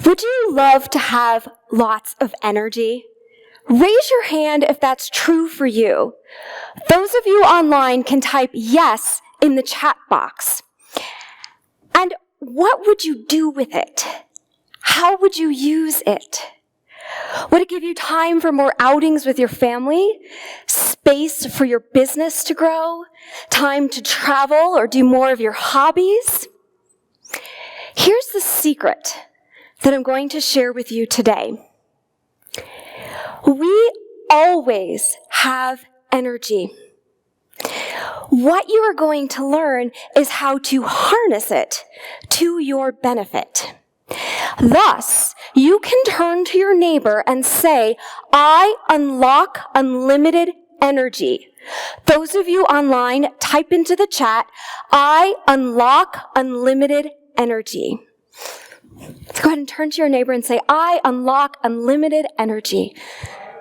Would you love to have lots of energy? Raise your hand if that's true for you. Those of you online can type yes in the chat box. And what would you do with it? How would you use it? Would it give you time for more outings with your family? Space for your business to grow? Time to travel or do more of your hobbies? Here's the secret that I'm going to share with you today. We always have energy. What you are going to learn is how to harness it to your benefit. Thus, you can turn to your neighbor and say, I unlock unlimited energy. Those of you online, type into the chat, I unlock unlimited energy. So go ahead and turn to your neighbor and say, I unlock unlimited energy.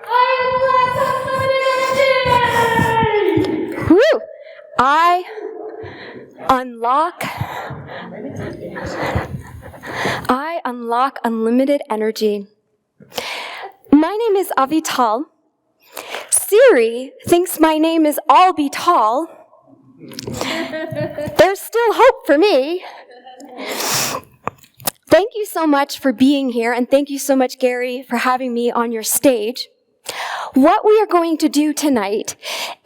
I unlock unlimited energy! Woo! I unlock unlimited energy. My name is Avital. Siri thinks my name is Albital. There's still hope for me. Thank you so much for being here, and thank you so much, Gary, for having me on your stage. What we are going to do tonight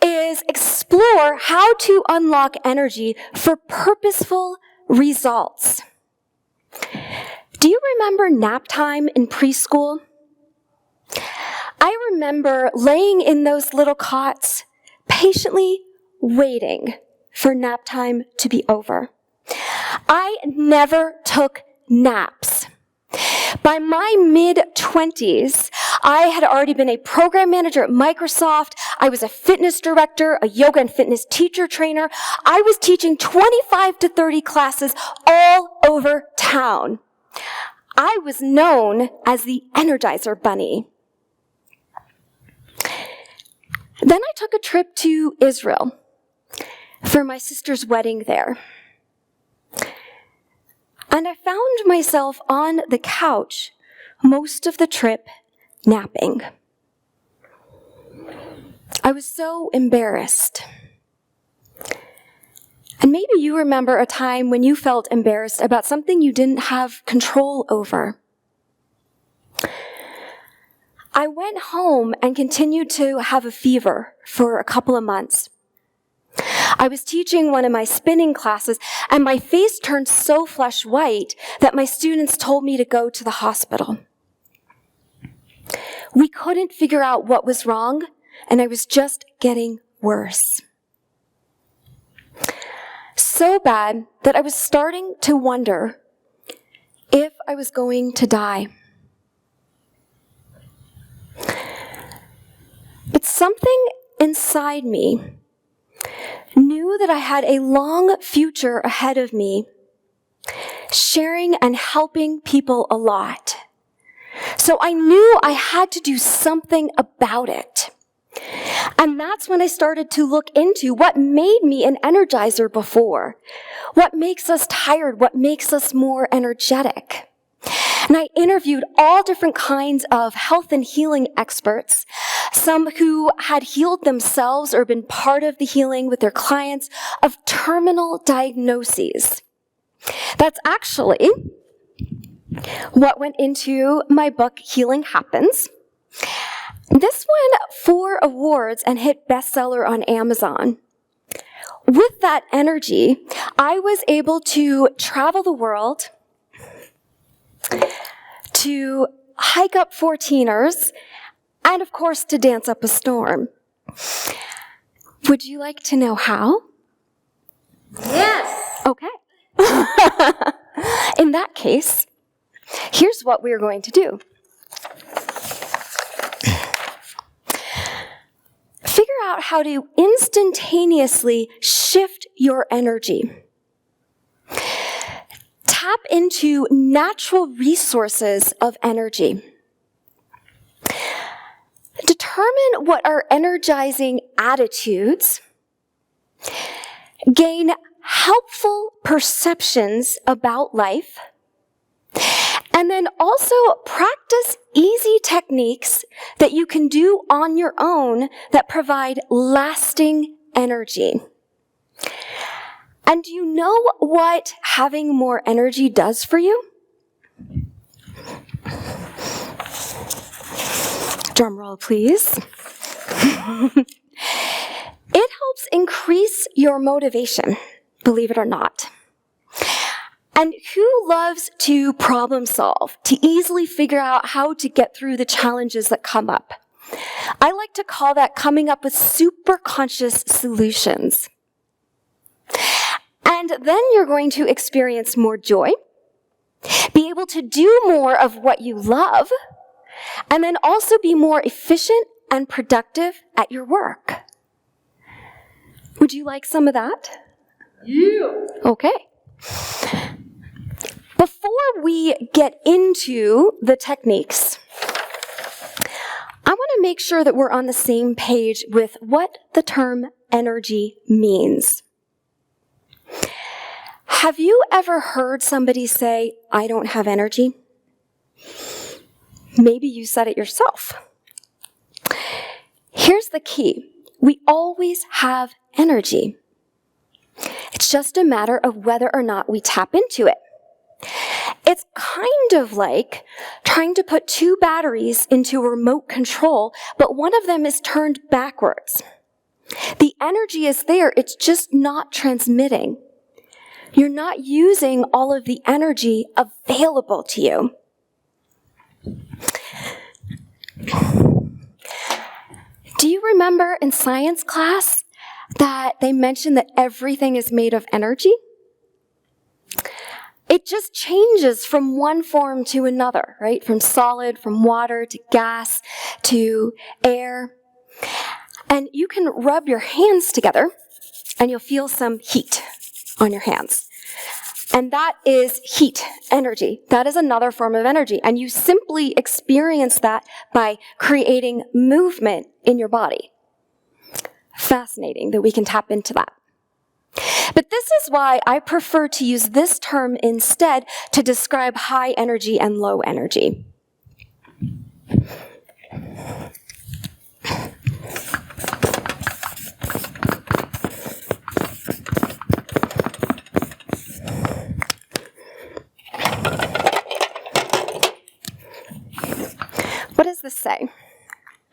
is explore how to unlock energy for purposeful results. Do you remember nap time in preschool? I remember laying in those little cots, patiently waiting for nap time to be over. I never took naps. By my mid-20s, I had already been a program manager at Microsoft. I was a fitness director, a yoga and fitness teacher trainer. I was teaching 25 to 30 classes all over town. I was known as the Energizer Bunny. Then I took a trip to Israel for my sister's wedding there. And I found myself on the couch most of the trip napping. I was so embarrassed. And maybe you remember a time when you felt embarrassed about something you didn't have control over. I went home and continued to have a fever for a couple of months. I was teaching one of my spinning classes, and my face turned so flesh white that my students told me to go to the hospital. We couldn't figure out what was wrong, and I was just getting worse. So bad that I was starting to wonder if I was going to die. But something inside me knew that I had a long future ahead of me, sharing and helping people a lot. So I knew I had to do something about it. And that's when I started to look into what made me an energizer before. What makes us tired? What makes us more energetic? And I interviewed all different kinds of health and healing experts, some who had healed themselves or been part of the healing with their clients of terminal diagnoses. That's actually what went into my book, Healing Happens. This won 4 awards and hit bestseller on Amazon. With that energy, I was able to travel the world, to hike up 14ers, and of course to dance up a storm. Would you like to know how? Yes! Okay. In that case, here's what we're going to do. Figure out how to instantaneously shift your energy. Tap into natural resources of energy. Determine what are energizing attitudes. Gain helpful perceptions about life. And then also practice easy techniques that you can do on your own that provide lasting energy. And do you know what having more energy does for you? Drum roll, please. It helps increase your motivation, believe it or not. And who loves to problem solve, to easily figure out how to get through the challenges that come up? I like to call that coming up with super conscious solutions. And then you're going to experience more joy, be able to do more of what you love, and then also be more efficient and productive at your work. Would you like some of that? Yeah. Okay. Before we get into the techniques, I want to make sure that we're on the same page with what the term energy means. Have you ever heard somebody say, "I don't have energy"? Maybe you said it yourself. Here's the key. We always have energy. It's just a matter of whether or not we tap into it. It's kind of like trying to put two batteries into a remote control, but one of them is turned backwards. The energy is there, it's just not transmitting. You're not using all of the energy available to you. Do you remember in science class that they mentioned that everything is made of energy? It just changes from one form to another, right? From solid, from water to gas to air. And you can rub your hands together and you'll feel some heat on your hands. And that is heat, energy. That is another form of energy. And you simply experience that by creating movement in your body. Fascinating that we can tap into that. But this is why I prefer to use this term instead to describe high energy and low energy. What does this say?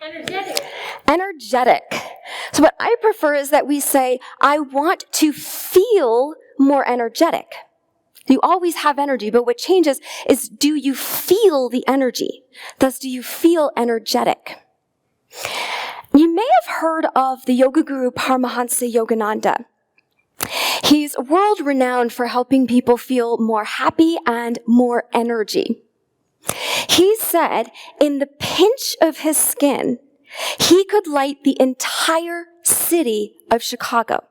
Energetic. Energetic. So what I prefer is that we say, I want to feel more energetic. You always have energy, but what changes is, do you feel the energy? Thus, do you feel energetic? You may have heard of the yoga guru Paramahansa Yogananda. He's world renowned for helping people feel more happy and more energy. He said, in the pinch of his skin, he could light the entire city of Chicago.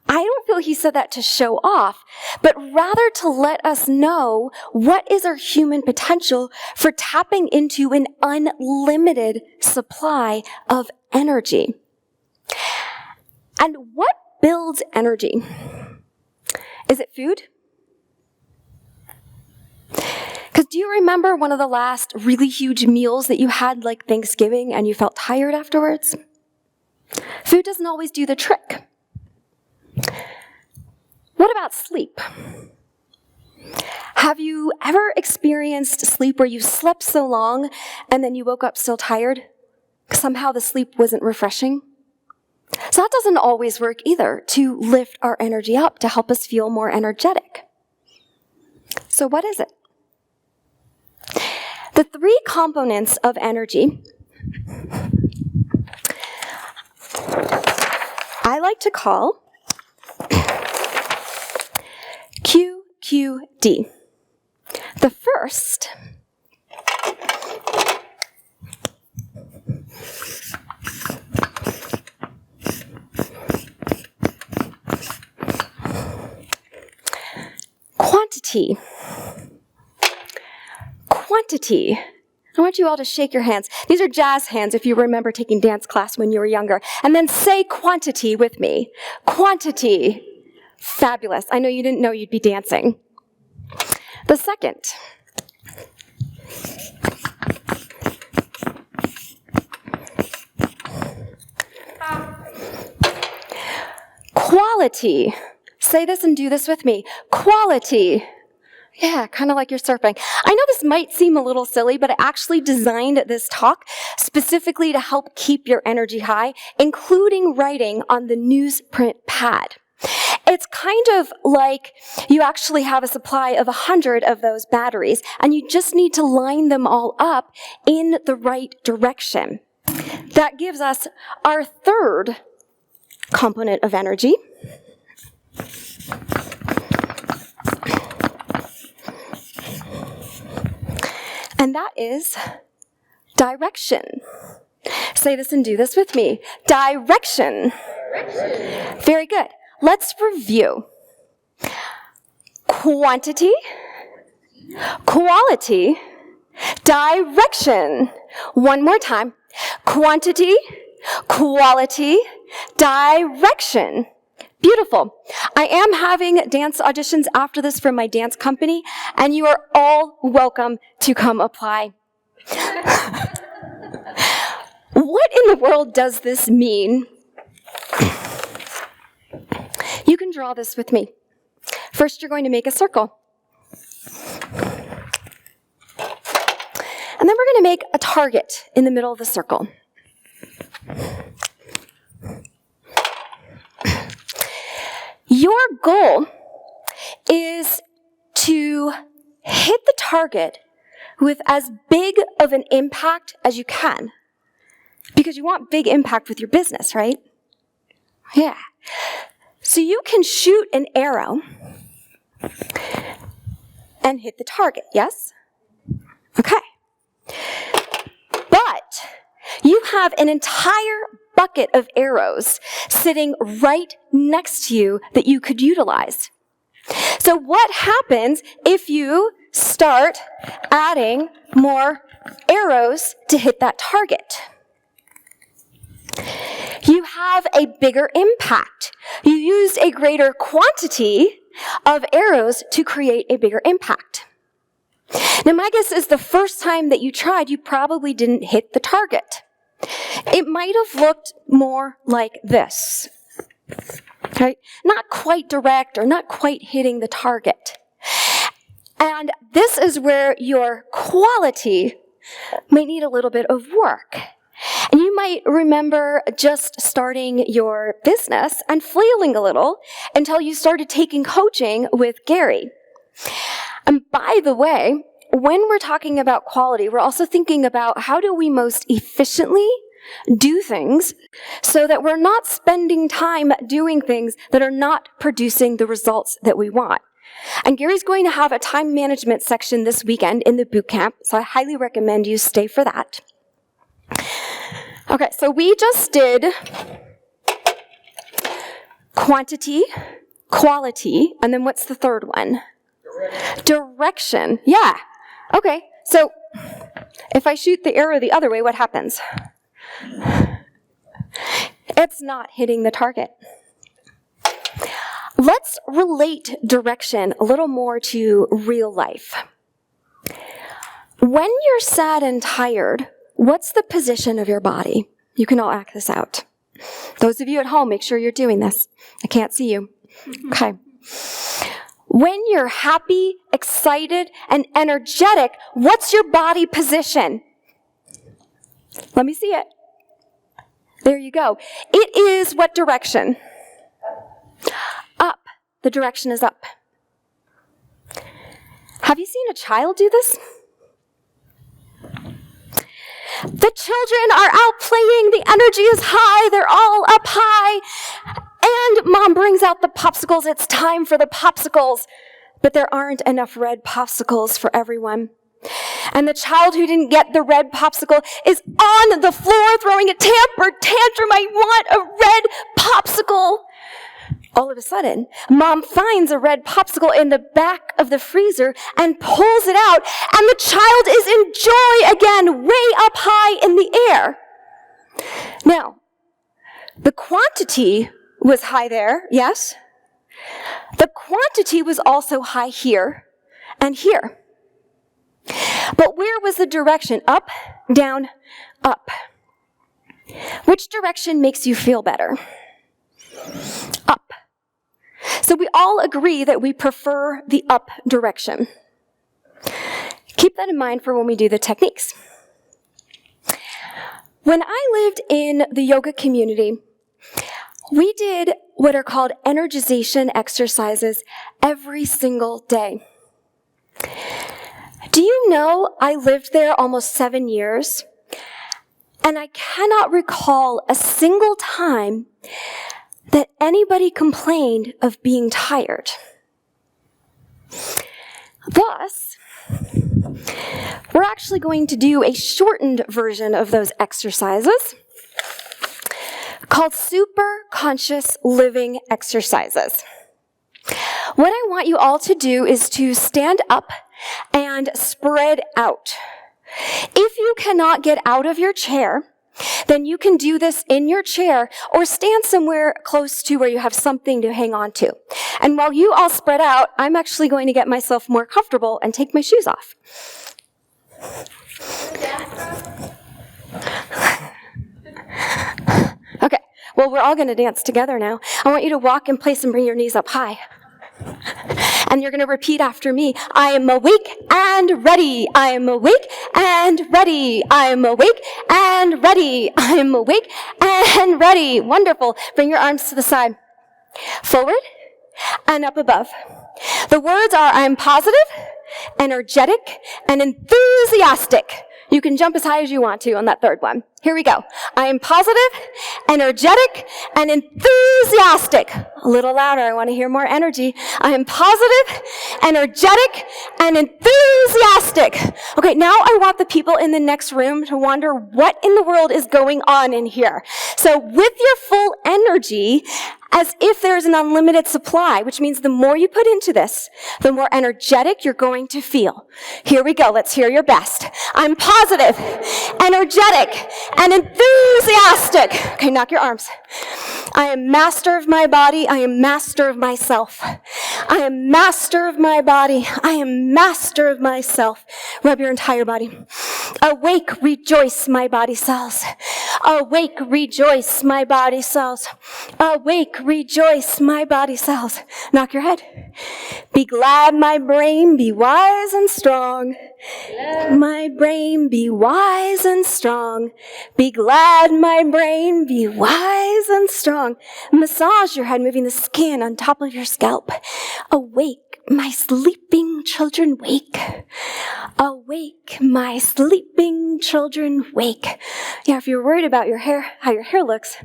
I don't feel he said that to show off, but rather to let us know what is our human potential for tapping into an unlimited supply of energy. And what builds energy? Is it food? Because do you remember one of the last really huge meals that you had, like Thanksgiving, and you felt tired afterwards? Food doesn't always do the trick. What about sleep? Have you ever experienced sleep where you slept so long and then you woke up still tired? Somehow the sleep wasn't refreshing? So that doesn't always work either, to lift our energy up, to help us feel more energetic. So what is it? The three components of energy I like to call QQD. The first quantity. Quantity. I want you all to shake your hands. These are jazz hands if you remember taking dance class when you were younger. And then say quantity with me. Quantity. Fabulous. I know you didn't know you'd be dancing. The second, quality. Say this and do this with me. Quality. Yeah, kind of like you're surfing. I know this might seem a little silly, but I actually designed this talk specifically to help keep your energy high, including writing on the newsprint pad. It's kind of like you actually have a supply of 100 of those batteries, and you just need to line them all up in the right direction. That gives us our third component of energy. And that is direction. Say this and do this with me. Direction. Very good. Let's review. Quantity, quality, direction. One more time. Quantity, quality, direction. Beautiful. I am having dance auditions after this from my dance company, and you are all welcome to come apply. What in the world does this mean? You can draw this with me. First, you're going to make a circle. And then we're going to make a target in the middle of the circle. Your goal is to hit the target with as big of an impact as you can. Because you want big impact with your business, right? Yeah. So you can shoot an arrow and hit the target, yes? Okay. But you have an entire bucket of arrows sitting right next to you that you could utilize. So what happens if you start adding more arrows to hit that target? You have a bigger impact. You used a greater quantity of arrows to create a bigger impact. Now, my guess is the first time that you tried, you probably didn't hit the target. It might have looked more like this. Right? Not quite direct or not quite hitting the target. And this is where your quality might need a little bit of work. And you might remember just starting your business and flailing a little until you started taking coaching with Gary. And by the way, when we're talking about quality, we're also thinking about how do we most efficiently do things so that we're not spending time doing things that are not producing the results that we want. And Gary's going to have a time management section this weekend in the boot camp, so I highly recommend you stay for that. Okay, so we just did quantity, quality, and then what's the third one? Direction. Yeah. Okay, so if I shoot the arrow the other way, what happens? It's not hitting the target. Let's relate direction a little more to real life. When you're sad and tired, what's the position of your body? You can all act this out. Those of you at home, make sure you're doing this. I can't see you. Okay. When you're happy, excited, and energetic, what's your body position? Let me see it. There you go. It is what direction? Up. The direction is up. Have you seen a child do this? The children are out playing, the energy is high, they're all up high, and mom brings out the popsicles, it's time for the popsicles, but there aren't enough red popsicles for everyone. And the child who didn't get the red popsicle is on the floor throwing a tantrum, I want a red popsicle. All of a sudden, mom finds a red popsicle in the back of the freezer and pulls it out, and the child is in joy again, way up high in the air. Now, the quantity was high there, yes? The quantity was also high here, and here. But where was the direction? Up, down, up. Which direction makes you feel better? Up. So we all agree that we prefer the up direction. Keep that in mind for when we do the techniques. When I lived in the yoga community, we did what are called energization exercises every single day. Do you know I lived there almost 7 years? And I cannot recall a single time that anybody complained of being tired. Thus, we're actually going to do a shortened version of those exercises called super conscious living exercises. What I want you all to do is to stand up and spread out. If you cannot get out of your chair, then you can do this in your chair or stand somewhere close to where you have something to hang on to. And while you all spread out, I'm actually going to get myself more comfortable and take my shoes off. Okay, well, we're all going to dance together now. I want you to walk in place and bring your knees up high. And you're going to repeat after me. I am awake and ready. I am awake and ready. I am awake and ready. I am awake and ready. Wonderful. Bring your arms to the side. Forward and up above. The words are, I am positive, energetic, and enthusiastic. You can jump as high as you want to on that third one. Here we go. I am positive, energetic, and enthusiastic. A little louder. I want to hear more energy. I am positive, energetic, and enthusiastic. Okay, now I want the people in the next room to wonder what in the world is going on in here. So with your full energy, as if there's an unlimited supply, which means the more you put into this, the more energetic you're going to feel. Here we go. Let's hear your best. I'm positive, energetic, and enthusiastic. Okay, knock your arms. I am master of my body. I am master of myself. I am master of my body. I am master of myself. Rub your entire body. Awake, rejoice, my body cells. Awake, rejoice, my body cells. Awake, rejoice, my body cells. Knock your head. Be glad, my brain, be wise and strong. My brain, be wise and strong. Be glad, my brain, be wise and strong. Massage your head, moving the skin on top of your scalp. Awake, my sleeping children, wake. Awake, my sleeping children, wake. Yeah, if you're worried about your hair, how your hair looks,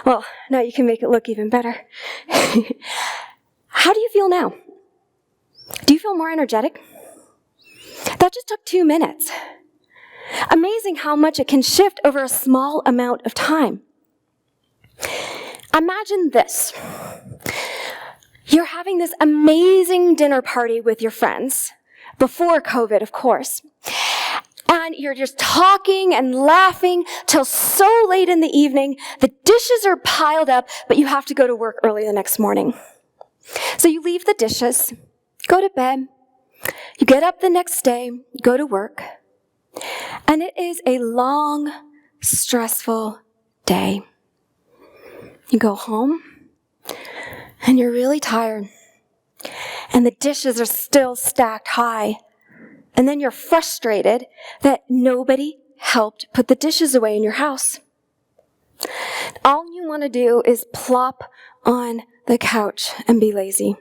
well, now you can make it look even better. How do you feel now? Do you feel more energetic? That just took 2 minutes. Amazing how much it can shift over a small amount of time. Imagine this. You're having this amazing dinner party with your friends, before COVID, of course. And you're just talking and laughing till so late in the evening, the dishes are piled up, but you have to go to work early the next morning. So you leave the dishes, go to bed, you get up the next day, go to work, and it is a long, stressful day. You go home, and you're really tired, and the dishes are still stacked high, and then you're frustrated that nobody helped put the dishes away in your house. All you want to do is plop on the couch and be lazy.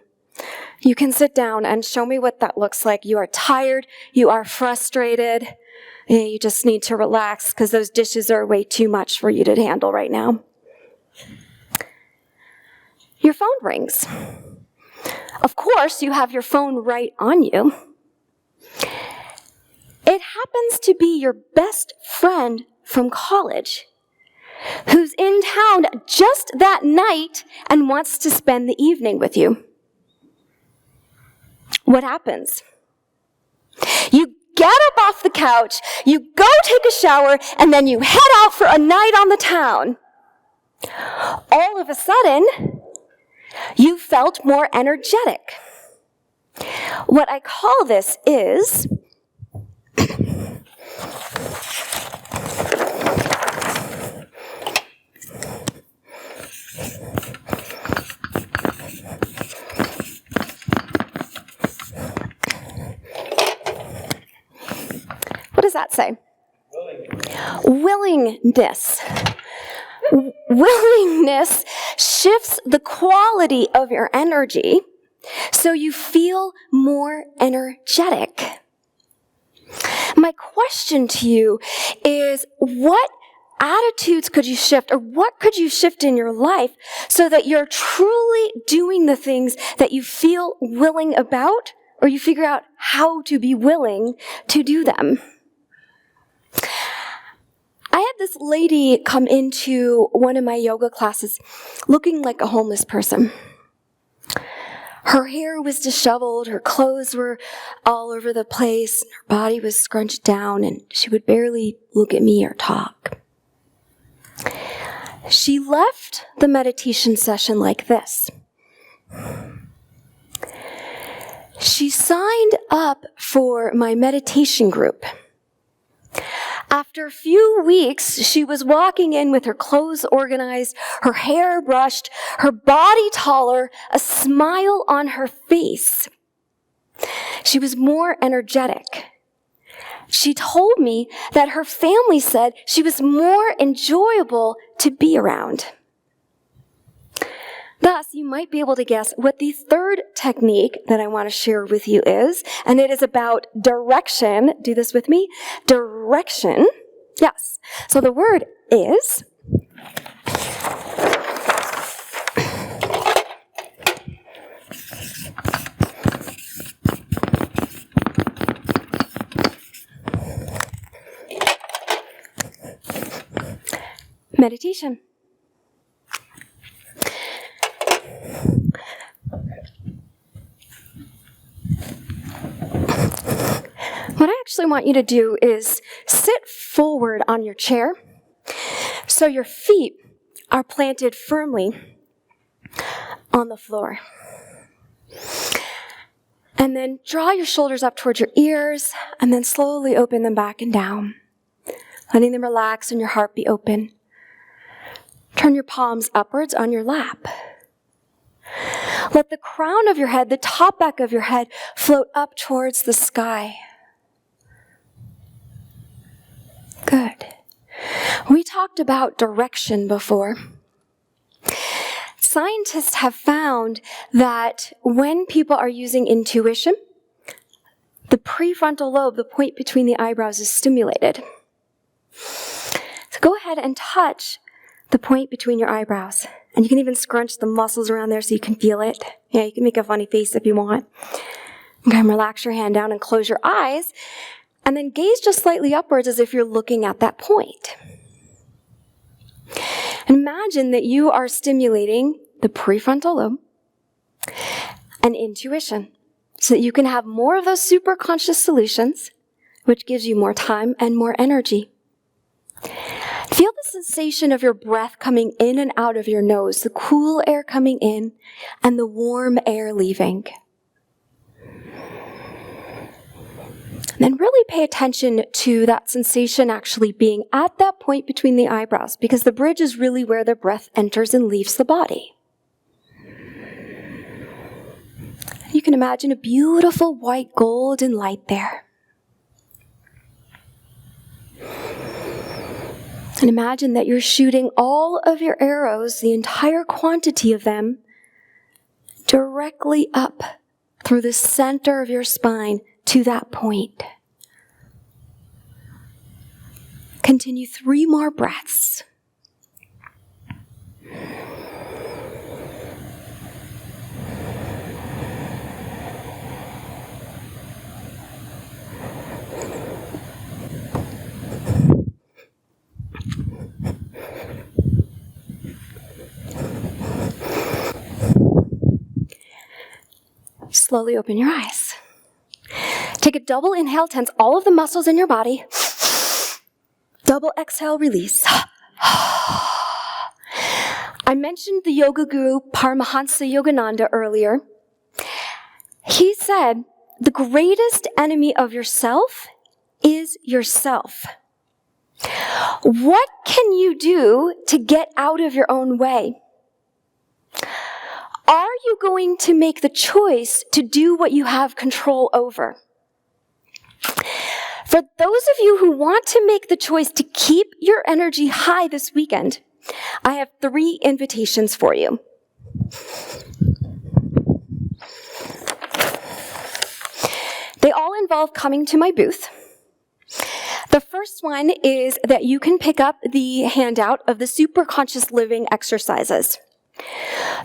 You can sit down and show me what that looks like. You are tired, you are frustrated, and you just need to relax because those dishes are way too much for you to handle right now. Your phone rings. Of course, you have your phone right on you. It happens to be your best friend from college who's in town just that night and wants to spend the evening with you. What happens? You get up off the couch, you go take a shower, and then you head out for a night on the town. All of a sudden, you felt more energetic. What I call this is what does that say? Willingness. Willingness shifts the quality of your energy so you feel more energetic. My question to you is, what attitudes could you shift, or what could you shift in your life so that you're truly doing the things that you feel willing about, or you figure out how to be willing to do them? I had this lady come into one of my yoga classes looking like a homeless person. Her hair was disheveled, her clothes were all over the place, her body was scrunched down, and she would barely look at me or talk. She left the meditation session like this. She signed up for my meditation group. After a few weeks, she was walking in with her clothes organized, her hair brushed, her body taller, a smile on her face. She was more energetic. She told me that her family said she was more enjoyable to be around. Thus, you might be able to guess what the third technique that I want to share with you is, and it is about direction. Do this with me. Direction. Yes. So the word is meditation. What I actually want you to do is sit forward on your chair so your feet are planted firmly on the floor. And then draw your shoulders up towards your ears and then slowly open them back and down, letting them relax and your heart be open. Turn your palms upwards on your lap. Let the crown of your head, the top back of your head, float up towards the sky. Good. We talked about direction before. Scientists have found that when people are using intuition, the prefrontal lobe, the point between the eyebrows, is stimulated. So go ahead and touch the point between your eyebrows. And you can even scrunch the muscles around there so you can feel it. Yeah, you can make a funny face if you want. Okay, and relax your hand down and close your eyes. And then gaze just slightly upwards as if you're looking at that point. And imagine that you are stimulating the prefrontal lobe and intuition so that you can have more of those super conscious solutions, which gives you more time and more energy. Feel the sensation of your breath coming in and out of your nose, the cool air coming in and the warm air leaving. And then really pay attention to that sensation actually being at that point between the eyebrows, because the bridge is really where the breath enters and leaves the body. You can imagine a beautiful white golden light there. And imagine that you're shooting all of your arrows, the entire quantity of them, directly up through the center of your spine to that point. Continue 3 more breaths. Slowly open your eyes. Take a double inhale, tense all of the muscles in your body. Double exhale, release. I mentioned the yoga guru Paramahansa Yogananda earlier. He said, the greatest enemy of yourself is yourself. What can you do to get out of your own way? Are you going to make the choice to do what you have control over? For those of you who want to make the choice to keep your energy high this weekend, I have 3 invitations for you. They all involve coming to my booth. The first one is that you can pick up the handout of the super conscious living exercises.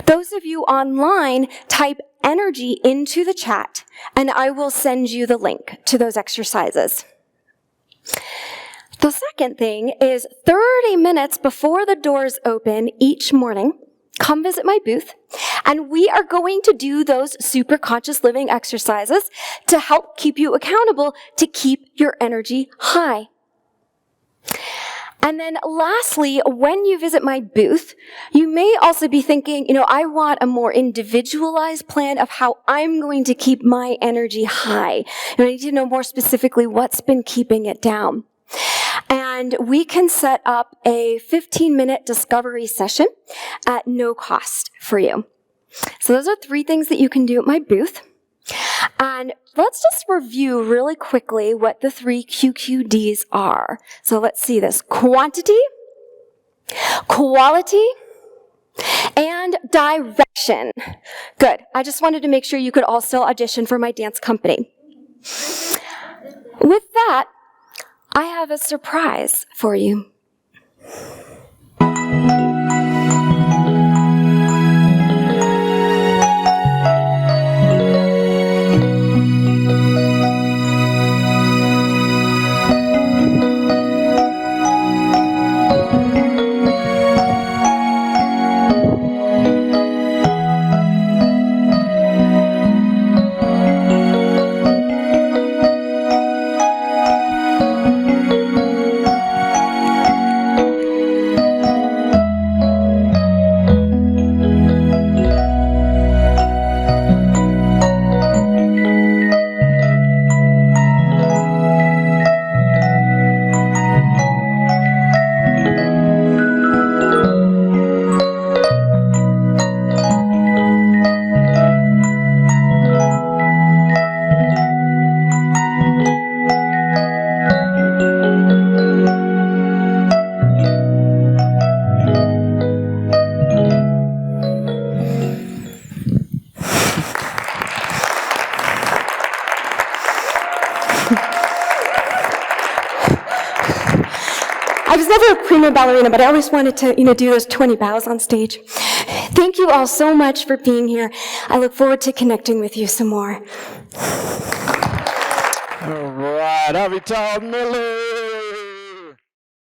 Those of you online, type energy into the chat, and I will send you the link to those exercises. The second thing is 30 minutes before the doors open each morning, come visit my booth, and we are going to do those super conscious living exercises to help keep you accountable to keep your energy high. And then lastly, when you visit my booth, you may also be thinking, I want a more individualized plan of how I'm going to keep my energy high. I need to know more specifically what's been keeping it down. And we can set up a 15-minute discovery session at no cost for you. So those are 3 things that you can do at my booth. And let's just review really quickly what the 3 QQDs are. So let's see this. Quantity, quality, and direction. Good. I just wanted to make sure you could all still audition for my dance company. With that, I have a surprise for you. I was never a prima ballerina, but I always wanted to, do those 20 bows on stage. Thank you all so much for being here. I look forward to connecting with you some more. All right, I'll be told, Millie.